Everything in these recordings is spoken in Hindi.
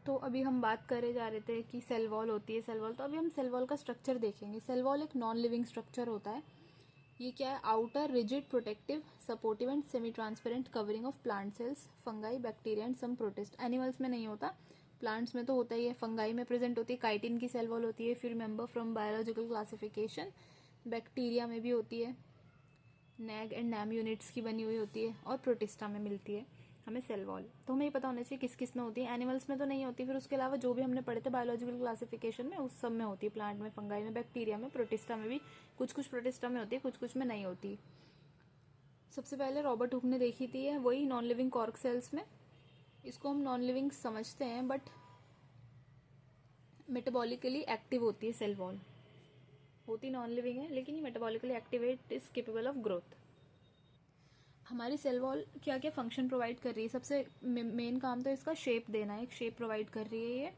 तो अभी हम बात करे जा रहे थे कि सेल वॉल होती है सेल वॉल, तो अभी हम सेल वॉल का स्ट्रक्चर देखेंगे। सेल वॉल एक नॉन लिविंग स्ट्रक्चर होता है। ये क्या है? Outer rigid protective supportive and semi transparent covering of plant cells, fungi, bacteria and some protist. Animals में नहीं होता, प्लांट्स में तो होता ही है। फंगाई में प्रेजेंट होती है, काइटिन की सेल वॉल होती है। फिर remember from biological classification, bacteria में भी होती है, नैग एंड नैम यूनिट्स की बनी हुई होती है, और प्रोटिस्टा में मिलती है हमें सेल वॉल। तो हमें ये पता होना चाहिए किस किस में होती है। एनिमल्स में तो नहीं होती, फिर उसके अलावा जो भी हमने पढ़े थे बायोलॉजिकल क्लासिफिकेशन में उस सब में होती है। प्लांट में, फंगाई में, बैक्टीरिया में, प्रोटिस्टा में भी कुछ कुछ प्रोटिस्टा में होती है, कुछ कुछ में नहीं होती। सबसे पहले रॉबर्ट हुक ने देखी थी है वही नॉन लिविंग कॉर्क सेल्स में। इसको हम नॉन लिविंग समझते हैं, बट मेटाबॉलिकली एक्टिव होती है सेल वॉल। होती नॉन लिविंग है लेकिन ये metabolically activate is capable of growth. हमारी सेल वॉल क्या क्या फंक्शन प्रोवाइड कर रही है? सबसे मेन काम तो इसका शेप देना है, एक शेप प्रोवाइड कर रही है ये।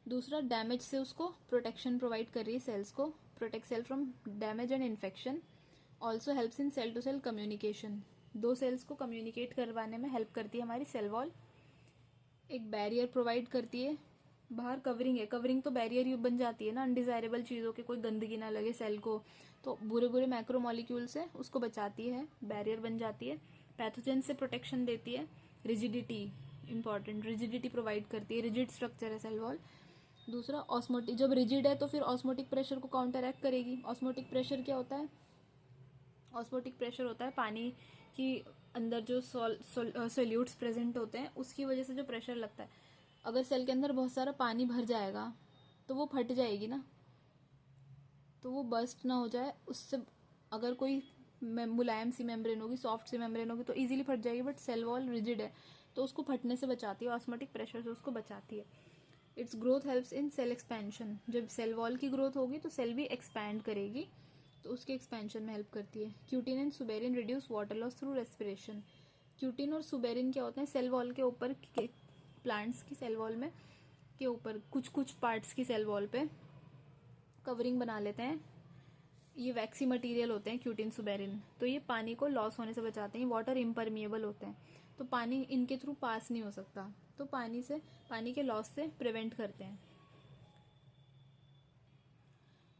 दूसरा, डैमेज से उसको प्रोटेक्शन प्रोवाइड कर रही है सेल्स को, protect cell from damage and infection. Also helps in cell to cell communication, दो सेल्स को कम्युनिकेट करवाने में हेल्प करती है हमारी सेल वॉल। एक बैरियर प्रोवाइड करती है, बाहर कवरिंग है, कवरिंग तो बैरियर बन जाती है ना, अनडिजायरेबल चीज़ों के, कोई गंदगी ना लगे सेल को, तो बुरे बुरे मैक्रोमोलिक्यूल से उसको बचाती है, बैरियर बन जाती है। पैथोजन से प्रोटेक्शन देती है। रिजिडिटी इंपॉर्टेंट, रिजिडिटी प्रोवाइड करती है, रिजिड स्ट्रक्चर है सेल वॉल। दूसरा, ऑस्मोटिक, जब रिजिड है तो फिर ऑस्मोटिक प्रेशर को काउंटरएक्ट करेगी। ऑस्मोटिक प्रेशर क्या होता है? ऑस्मोटिक प्रेशर होता है पानी की अंदर जो सोल्यूट्स प्रेजेंट होते हैं उसकी वजह से जो प्रेशर लगता है। अगर सेल के अंदर बहुत सारा पानी भर जाएगा तो वो फट जाएगी ना, तो वो बस्ट ना हो जाए उससे। अगर कोई मुलायम सी मेम्ब्रेन होगी, सॉफ्ट सी मेम्ब्रेन होगी तो इजीली फट जाएगी, बट सेल वॉल रिजिड है तो उसको फटने से बचाती है, ऑस्मोटिक प्रेशर से उसको बचाती है। Its growth helps in cell expansion, जब सेल वॉल की ग्रोथ होगी तो सेल भी एक्सपैंड करेगी, तो उसके एक्सपेंशन में हेल्प करती है। Cutin and suberin reduce water loss through respiration. Cutin और सुबेरिन क्या होते हैं? सेल वॉल के ऊपर, प्लांट्स की सेल वॉल में के ऊपर कुछ कुछ पार्ट्स की सेल वॉल पे कवरिंग बना लेते हैं। ये वैक्सी मटेरियल होते हैं क्यूटिन सुबेरिन, तो ये पानी को लॉस होने से बचाते हैं। वाटर इम्परमिएबल होते हैं तो पानी इनके थ्रू पास नहीं हो सकता, तो पानी के लॉस से प्रिवेंट करते हैं।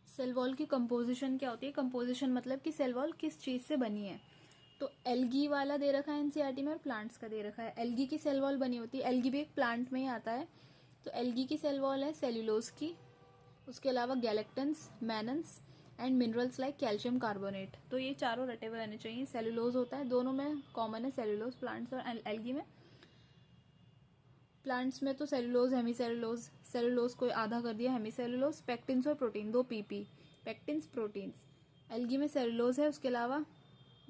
सेल वॉल की कंपोजिशन क्या होती है? कंपोजिशन मतलब कि सेल वॉल किस चीज से बनी है। तो एल्गी वाला दे रखा है एनसीईआरटी में और प्लांट्स का दे रखा है। एल्गी की सेल वॉल बनी होती है, एल्गी भी एक प्लांट में ही आता है। तो एल्गी की सेल वॉल है सेल्यूलोज की, उसके अलावा galactans, mannans and minerals like calcium carbonate. तो ये चारों रटे हुए रहने चाहिए। सेल्यूलोज होता है, दोनों में कॉमन है सेल्यूलोज, प्लांट्स और एल्गी में। प्लांट्स में तो सेल्यूलोज, हेमी सेल्यूलोज, सेल्यूलोज को आधा कर दिया हेमी सेल्यूलोज, पेक्टिन्स और प्रोटीन, दो पीपी, पेक्टिन्स प्रोटीन्स। एल्गी में सेल्यूलोज है, उसके अलावा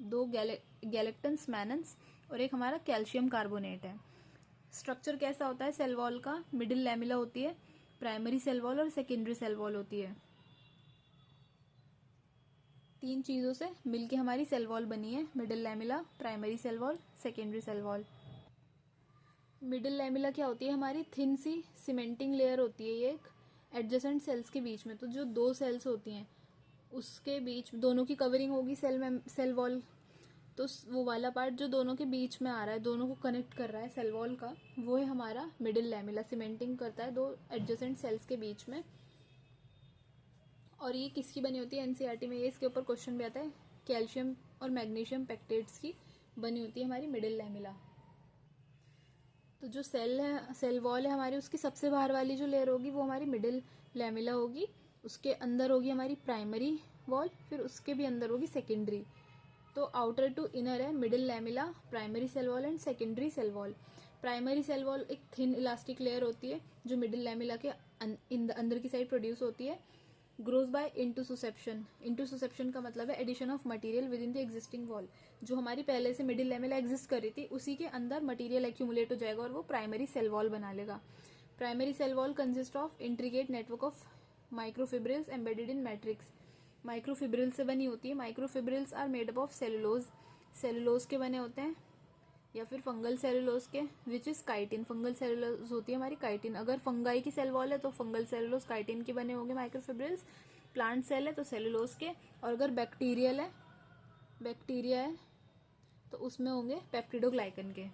दो गैलेक्टन्स, मैनन्स और एक हमारा कैल्शियम कार्बोनेट है। स्ट्रक्चर कैसा होता है सेल वॉल का? मिडिल लैमिला होती है, प्राइमरी सेल वॉल और सेकेंडरी सेल वॉल होती है। तीन चीजों से मिलके हमारी सेल वॉल बनी है, middle lamella, primary cell wall, secondary cell wall. Middle lamella क्या होती है? हमारी थिन सी सीमेंटिंग लेयर होती है ये एक एडजेसेंट सेल्स के बीच में। तो जो दो सेल्स होती हैं उसके बीच दोनों की कवरिंग होगी सेल वॉल, तो वो वाला पार्ट जो दोनों के बीच में आ रहा है, दोनों को कनेक्ट कर रहा है सेल वॉल का, वो है हमारा मिडिल लैमिला। सीमेंटिंग करता है दो एडजेसेंट सेल्स के बीच में। और ये किसकी बनी होती है? एनसीईआरटी में ये इसके ऊपर क्वेश्चन भी आता है, कैल्शियम और मैग्नीशियम पेक्टेट्स की बनी होती है हमारी मिडिल लैमिला। तो जो सेल वॉल है हमारी, उसकी सबसे बाहर वाली जो लेयर होगी वो हमारी मिडिल लैमिला होगी। उसके अंदर होगी हमारी प्राइमरी वॉल, फिर उसके भी अंदर होगी सेकेंडरी। तो आउटर टू इनर है middle lamella, primary cell wall and secondary cell wall. Primary cell wall एक थिन इलास्टिक लेयर होती है जो मिडिल लैमिला के अंदर की साइड प्रोड्यूस होती है। Grows bye इंटरसुसेप्शन। इंटरसुसेप्शन का मतलब है addition of material within the existing wall. जो हमारी पहले से मिडिल लैमिला एग्जिस्ट कर रही थी उसी के अंदर मटेरियल एक्यूमुलेट हो जाएगा और वो प्राइमरी सेल वॉल बना लेगा। Primary cell wall consist of intricate network of microfibrils embedded in matrix. Microfibril से बनी होती है। Microfibrils are made up of cellulose, cellulose के बने होते हैं, या फिर फंगल सेलुलोज के, which is chitin. Fungal cellulose होती है हमारी काइटिन। अगर फंगाई की सेल वॉल है तो फंगल सेलुलोज काइटिन के बने होंगे माइक्रोफिब्रिल्स। प्लांट सेल है तो सेलुलोज के, और अगर बैक्टीरिया है तो उसमें होंगे पेप्टिडोग्लाइकन के।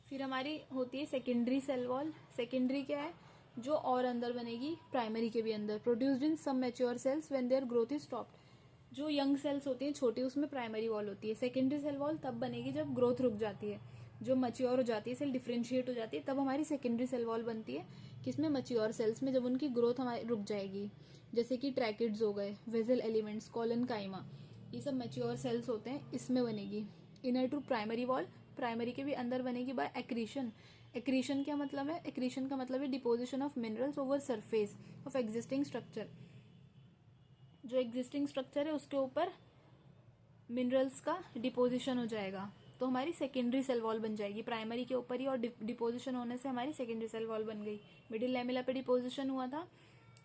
फिर हमारी होती है सेकेंडरी सेल वॉल। सेकेंडरी क्या है? जो और अंदर बनेगी प्राइमरी के भी अंदर। Produced in some mature cells when their growth is stopped. जो यंग सेल्स होती हैं छोटी, उसमें प्राइमरी वॉल होती है। सेकेंडरी सेल वॉल तब बनेगी जब ग्रोथ रुक जाती है, जो मच्योर हो जाती है, सेल डिफ्रेंशिएट हो जाती है, तब हमारी सेकेंडरी सेल वॉल बनती है। किसमें? मच्योर सेल्स में, जब उनकी ग्रोथ हमारी रुक जाएगी। जैसे कि ट्रैकिड्स हो गए, वेजल एलिमेंट्स, कॉलन काइमा, ये सब मैच्योर सेल्स होते हैं, इसमें बनेगी। Inner to primary wall, primary के भी अंदर बनेगी बाय एक्रीशन। एक्रीशन क्या मतलब है? एक्रीशन का मतलब है deposition of minerals over surface of existing structure. जो एग्जिस्टिंग स्ट्रक्चर है उसके ऊपर मिनरल्स का डिपोजिशन हो जाएगा, तो हमारी सेकेंडरी सेल वॉल बन जाएगी। प्राइमरी के ऊपर ही और डिपोजिशन होने से हमारी सेकेंडरी सेल वॉल बन गई। मिडिल लैमेला पे डिपोजिशन हुआ था,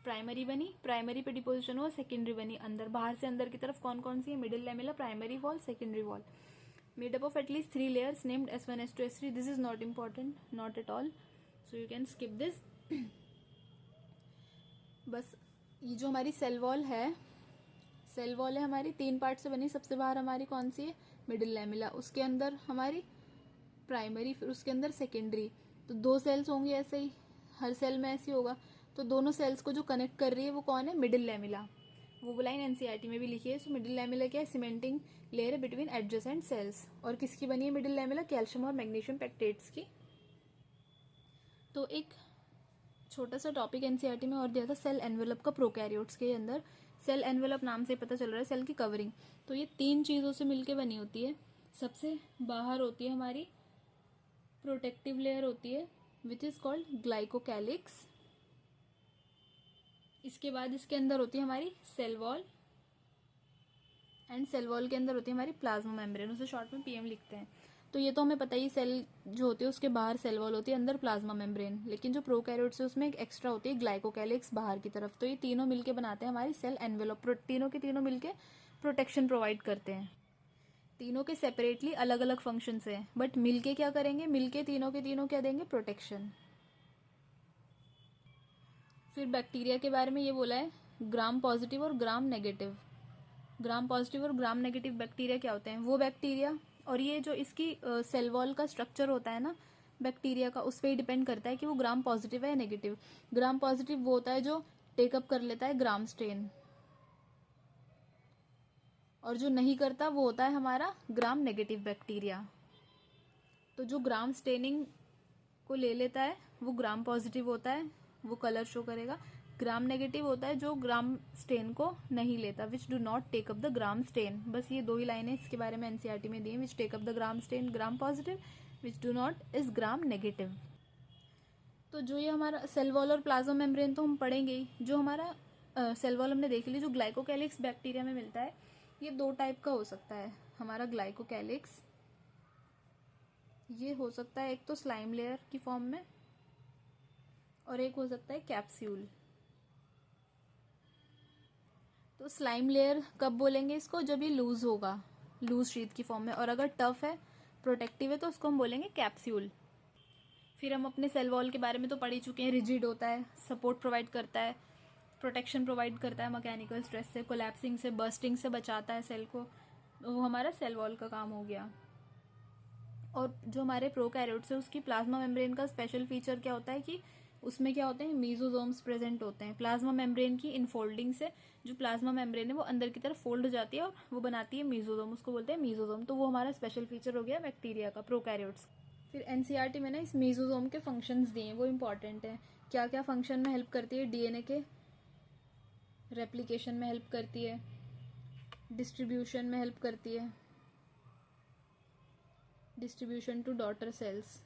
प्राइमरी बनी, प्राइमरी पे डिपोजिशन हुआ, सेकेंडरी बनी। अंदर, बाहर से अंदर की तरफ कौन कौन सी है? Middle lamella, primary wall, secondary wall. Made up of at least 3 layers named S1, S2, S3. This is not important, not at all, so you can skip this. बस ये जो हमारी सेल वॉल है, सेल वॉल है हमारी 3 पार्ट से बनी। सबसे बाहर हमारी कौन सी है? मिडिल लैमेला, उसके अंदर हमारी प्राइमरी, फिर उसके अंदर सेकेंडरी। तो 2 सेल्स होंगी ऐसे ही, हर सेल में ऐसे होगा। तो दोनों सेल्स को जो कनेक्ट कर रही है वो कौन है? Middle lamella. वो लाइन एनसीईआरटी में भी लिखी है। सो मिडिल लैमेला क्या है? सीमेंटिंग लेयर है बिटवीन एडजेसेंट सेल्स। और किसकी बनी है मिडिल लैमेला? कैल्शियम और मैग्नीशियम पेक्टेट्स की। तो एक छोटा सा टॉपिक एनसीईआरटी में और दिया था, सेल एनवेलप का प्रोकैरियोट्स के अंदर। सेल एनवेलप नाम से पता चल रहा है सेल की कवरिंग। तो ये 3 चीज़ों से मिलकर बनी होती है। सबसे बाहर होती है हमारी प्रोटेक्टिव लेयर होती है, विच इज कॉल्ड ग्लाइकोकैलिक्स। इसके बाद इसके अंदर होती है हमारी cell wall, and cell wall के अंदर होती है हमारी प्लाज्मा मेम्ब्रेन, उसे शॉर्ट में पीएम लिखते हैं। तो ये तो हमें पता ही, सेल जो होती है उसके बाहर सेल वॉल होती है, अंदर प्लाज्मा मेम्ब्रेन। लेकिन जो प्रोकैरियोट्स है उसमें एक एक्स्ट्रा होती है ग्लाइकोकैलिक्स बाहर की तरफ। तो ये तीनों मिलके बनाते हैं हमारी सेल एनवेलप। तीनों के तीनों मिलके प्रोटेक्शन प्रोवाइड करते हैं। तीनों के सेपरेटली अलग अलग फंक्शंस हैं, बट मिलके क्या करेंगे? मिलके तीनों के तीनों क्या देंगे? प्रोटेक्शन। फिर बैक्टीरिया के बारे में ये बोला है, ग्राम पॉजिटिव और ग्राम नेगेटिव। ग्राम पॉजिटिव और ग्राम नेगेटिव बैक्टीरिया क्या होते हैं? वो बैक्टीरिया, और ये जो इसकी सेल वॉल का स्ट्रक्चर होता है ना बैक्टीरिया का, उस पर ही डिपेंड करता है कि वो ग्राम पॉजिटिव है या नेगेटिव। ग्राम पॉजिटिव वो होता है जो टेकअप कर लेता है ग्राम स्टेन, और जो नहीं करता वो होता है हमारा ग्राम नेगेटिव बैक्टीरिया। तो जो ग्राम स्टेनिंग को ले लेता है वो ग्राम पॉजिटिव होता है, वो कलर शो करेगा। ग्राम नेगेटिव होता है जो ग्राम स्टेन को नहीं लेता, which do not take up the gram stain. बस ये 2 ही लाइनें इसके बारे में एनसीईआरटी में दी हैं, which take up the gram stain gram positive, which do not is gram negative. तो जो ये हमारा सेल वॉल और प्लाज्मा मेम्ब्रेन तो हम पढ़ेंगे ही। जो हमारा सेल वॉल हमने देख ली, जो ग्लाइकोकैलिक्स बैक्टीरिया में मिलता है, ये 2 टाइप का हो सकता है हमारा ग्लाइकोकैलिक्स। ये हो सकता है एक तो स्लाइम लेयर की फॉर्म में, और एक हो सकता है कैप्सूल। तो स्लाइम लेयर कब बोलेंगे इसको? जब ये लूज होगा, लूज शीट की फॉर्म में, और अगर टफ है, प्रोटेक्टिव है, तो उसको हम बोलेंगे कैप्सूल। फिर हम अपने सेल वॉल के बारे में तो पढ़ ही चुके हैं। रिजिड होता है, सपोर्ट प्रोवाइड करता है, प्रोटेक्शन प्रोवाइड करता है मैकेनिकल स्ट्रेस से, कोलैप्सिंग से, बर्स्टिंग से बचाता है सेल को। तो वो हमारा सेल वॉल का काम हो गया। और जो हमारे प्रोकैरियोट्स है उसकी प्लाज्मा मेम्ब्रेन का स्पेशल फीचर क्या होता है कि उसमें क्या होते हैं? मीजोजोम्स प्रेजेंट होते हैं। प्लाज्मा मेम्ब्रेन की इनफोल्डिंग से जो प्लाज्मा मेम्ब्रेन है वो अंदर की तरफ फोल्ड हो जाती है और वो बनाती है मीजोजोम, उसको बोलते हैं मीजोजोम। तो वो हमारा स्पेशल फीचर हो गया बैक्टीरिया का, प्रोकैरियोट्स। फिर एनसीईआरटी में ना इस मीजोजोम के फंक्शंस दिए हैं, वो इंपॉर्टेंट है। क्या क्या फंक्शन में हेल्प करती है? डीएनए के रेप्लिकेशन में हेल्प करती है, डिस्ट्रीब्यूशन में हेल्प करती है, डिस्ट्रीब्यूशन टू डॉटर सेल्स।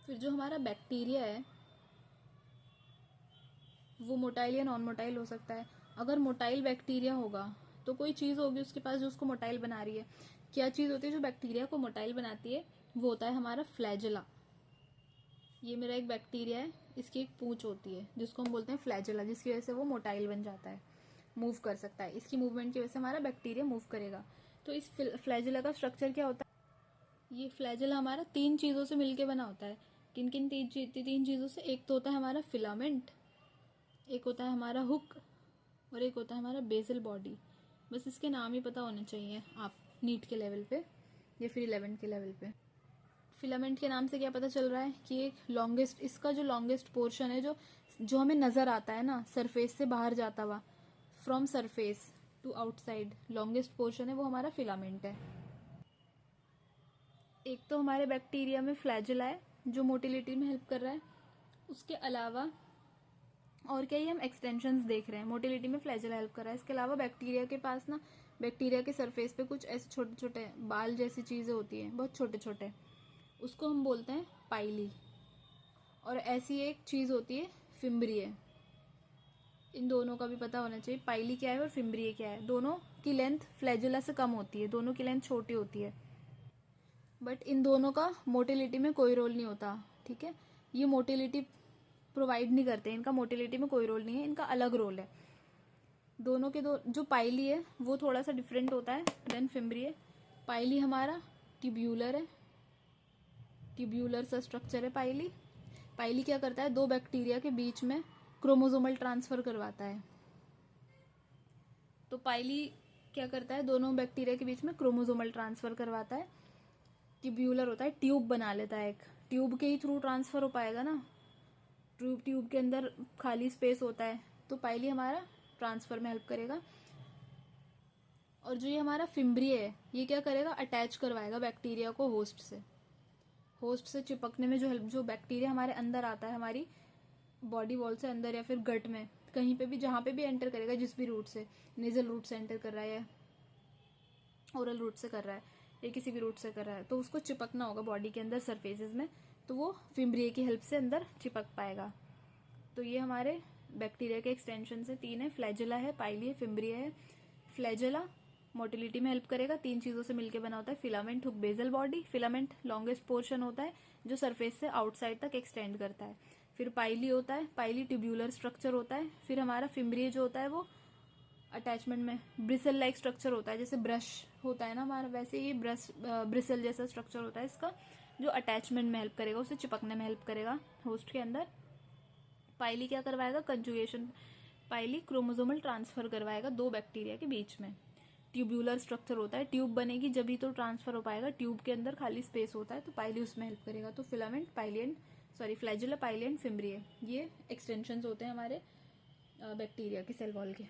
फिर जो हमारा बैक्टीरिया है वो मोटाइल या नॉन मोटाइल हो सकता है। अगर मोटाइल बैक्टीरिया होगा तो कोई चीज़ होगी उसके पास जो उसको मोटाइल बना रही है। क्या चीज़ होती है जो बैक्टीरिया को मोटाइल बनाती है? वो होता है हमारा फ्लैजेला। ये मेरा एक बैक्टीरिया है, इसकी एक पूंछ होती है जिसको हम बोलते हैं फ्लैजेला, जिसकी वजह से वो मोटाइल बन जाता है, मूव कर सकता है। इसकी मूवमेंट की वजह से हमारा बैक्टीरिया मूव करेगा। तो इस फ्लैजेला का स्ट्रक्चर क्या होता है? ये फ्लैजेला हमारा 3 चीज़ों से मिलके बना होता है। किन किन 3 चीज़ों से? एक तो होता है हमारा फिलामेंट, एक होता है हमारा हुक, और एक होता है हमारा बेसल बॉडी। बस इसके नाम ही पता होने चाहिए आप नीट के लेवल पे या फिर 11th के लेवल पे। फिलामेंट के नाम से क्या पता चल रहा है कि एक लॉन्गेस्ट, इसका जो लॉन्गेस्ट पोर्शन है, जो हमें नज़र आता है ना, सरफेस से बाहर जाता हुआ, from surface to outside, longest portion है वो हमारा फिलामेंट है। एक तो हमारे बैक्टीरिया में फ्लैजेला है जो मोटिलिटी में हेल्प कर रहा है। उसके अलावा और क्या, ही हम एक्सटेंशंस देख रहे हैं। मोटिलिटी में फ्लैजेला हेल्प कर रहा है। इसके अलावा बैक्टीरिया के पास ना, बैक्टीरिया के सरफेस पे कुछ ऐसे छोटे छोटे बाल जैसी चीज़ें होती हैं, बहुत छोटे छोटे, उसको हम बोलते हैं पाइली। और ऐसी एक चीज़ होती है फिम्ब्रिए। इन दोनों का भी पता होना चाहिए, पाइली क्या है और फिम्ब्रिए क्या है। दोनों की लेंथ फ्लैजेला से कम होती है, दोनों की लेंथ छोटी होती है, बट इन दोनों का मोटिलिटी में कोई रोल नहीं होता। ठीक है, ये मोटिलिटी प्रोवाइड नहीं करते, इनका मोटिलिटी में कोई रोल नहीं है, इनका अलग रोल है। दोनों के दो, जो पाइली है वो थोड़ा सा डिफरेंट होता है देन फिम्ब्रिए। पाइली हमारा ट्यूब्यूलर है, ट्यूब्यूलर सा स्ट्रक्चर है पाइली। पाइली क्या करता है? 2 बैक्टीरिया के बीच में क्रोमोसोमल ट्रांसफर करवाता है। तो पाइली क्या करता है? दोनों बैक्टीरिया के बीच में क्रोमोसोमल ट्रांसफर करवाता है। ट्यूब्यूलर होता है, ट्यूब बना लेता है, एक ट्यूब के ही थ्रू ट्रांसफर हो पाएगा ना, ट्यूब के अंदर खाली स्पेस होता है, तो पाइली हमारा ट्रांसफर में हेल्प करेगा। और जो ये हमारा फिम्ब्रिए है, ये क्या करेगा? अटैच करवाएगा बैक्टीरिया को होस्ट से चिपकने में जो बैक्टीरिया हमारे अंदर आता है, हमारी बॉडी वॉल से अंदर या फिर गट में, कहीं पे भी, जहाँ पे भी एंटर करेगा, जिस भी रूट से, नेजल रूट से एंटर कर रहा है या ओरल रूट से कर रहा है या किसी भी रूट से कर रहा है, तो उसको चिपकना होगा बॉडी के अंदर सरफेसेस में, तो वो फिम्ब्रिए की हेल्प से अंदर चिपक पाएगा। तो ये हमारे बैक्टीरिया के एक्सटेंशन से 3 है, फ्लैजेला है, पाइली है, फिम्ब्रिए है। फ्लैजेला मोटिलिटी में हेल्प करेगा, 3 चीज़ों से मिलकर बना होता है, filament, hook, basal body. Filament longest portion होता है जो सरफेस से आउटसाइड तक एक्सटेंड करता है। फिर पाइली होता है, पाइली ट्यूब्यूलर स्ट्रक्चर होता है। फिर हमारा फिम्ब्रिए जो होता है वो अटैचमेंट में ब्रिसल लाइक स्ट्रक्चर होता है, जैसे ब्रश होता है ना हमारा, वैसे ये ब्रिसल जैसा स्ट्रक्चर होता है इसका, जो अटैचमेंट में हेल्प करेगा, उसे चिपकने में हेल्प करेगा होस्ट के अंदर। पाइली क्या करवाएगा? कंजुगेशन। पाइली क्रोमोसोमल ट्रांसफर करवाएगा 2 बैक्टीरिया के बीच में। ट्यूब्यूलर स्ट्रक्चर होता है, ट्यूब बनेगी जब ही तो ट्रांसफर हो पाएगा, ट्यूब के अंदर खाली स्पेस होता है, तो पाइली उसमें हेल्प करेगा। तो filament, पाइली and flagella, पाइली and fimbriae, ये एक्सटेंशंस होते हैं हमारे बैक्टीरिया की सेल वॉल के।